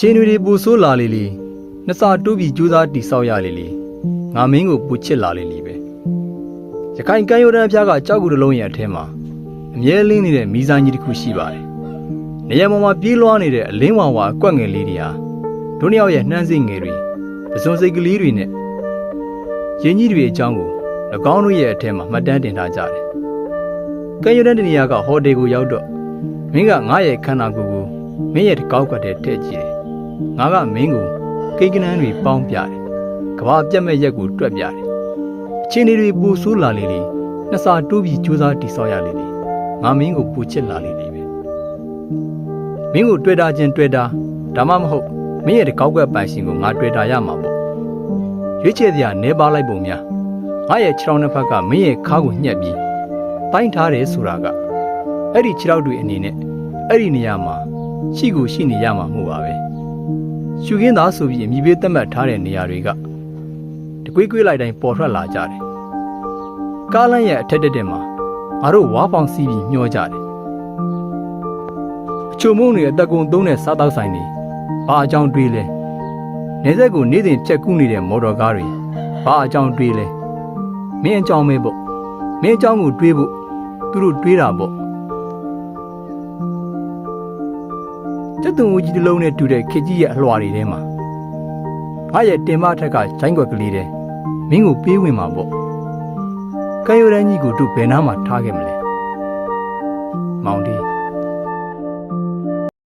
ချင်းတွေပူဆိုးလာလေလေနှစ်စာတိုးပြီးကြိုးစားတိဆောက်ရလေလေငါမင်းကိုပူချစ်လာလေလေပဲရခိုင်ကမ်းရိုးတန်းဖျားကကြောက်ကူတစ်လုံးရဲ့အထဲမှာအမြဲလင်းနေတဲ့မီးစားကြီးတစ်ခုရှိပါတယ်နေရာပေါ်မှာပြေးလွှားနေတဲ့အလင်းဝါဝါအကွက်ငယ်လေးတွေဟာဒုနှစ်ယောက်ရဲ့နှမ်းစိတ်ငယ်တွေပစွန်စိတ်ကလေးတွေနဲ့ရင်းကြီးတွေအကြောင်းကို၎င်းတို့ရဲ့အထဲမှာမှတ်တမ်းတင်ထားကြတယ်ကမ်းရိုးတန်းတနေရာကဟိုတယ်ကိုရောက်တော့မင်းကငါရဲ့ခန္ဓာကိုယ်ကိုမင်းရဲ့ကောက်ကတည်းထည့်ကြည့်တယ်ငါကမင်းကိုကိန်းကနန်းတွေပေါင်းပြတယ်ကဘာပြတ်မဲ့ရက်ကိုတွက်ပြတယ်အချင်းတွေပူဆိုးလာလေလေနှစ်စာတိုးပြီးကြိုးစားတိဆောက်ရလေလေငါမင်းကိုပူချစ်လာလေလေပဲမင်းကိုတွေ့တာချင်းတွေ့တာဒါမှမဟုတ်မင်းရဲ့ကောက်ကပိုင်ရှင်ကိုငါတွေ့တာရမှာပေါ့ရွေးချယ်စရာနေပါလိုက်ပုံများငါရဲ့ခြေထောက်နှစ်ဖက်ကမင်းရဲ့ခါးကိုညှက်ပြီးတိုင်းထားတယ်ဆိုတာကအဲ့ဒီခြေထောက်တွေအနေနဲ့အဲ့ဒီနေရာမှာရှိကိုရှိနေရမှာမဟုတ်ပါပဲရှုခင်းသားဆိုပြီးအမိပေးသတ်မှတ်ထားတဲ့နေရာတွေကတကွေးကွေးလိုက်တိုင်းပေါ်ထွက်လာကြတယ်ကားလမ်းရဲ့အထက်တက်မှာငါတို့ဝါးပေါင်စီးပြီးမျောကြတယ်အချုံမုံတွေအသက်ကုန်သုံးတဲ့စားတောက်ဆိုင်တွေဘာအကြောင်းတွေးလဲနေဆက်ကိုနေ့စဉ်ဖြတ်ကူးနေတဲ့မော်တော်ကားတွေဘာအကြောင်းတွေးလဲမင်းအကြောင်းပဲပေါ့မင်းအကြောင်းကိုတွေးဖို့သူတို့တွေးတာပေါ့ကျက်သွန်ဦးကြီးတစ်လုံးနဲ့တူတဲ့ခေကြီးရဲ့အလွှာတွေထဲမှာငါရဲ့တင်မထက်ကဂျိုင်းကွက်ကလေးတဲ့မင်းကိုပေးဝင်မှာပေါ့ကံရိုးတန်းကြီးကိုတို့ဘယ်နားမှာထားခဲ့မလဲမောင်ဒီ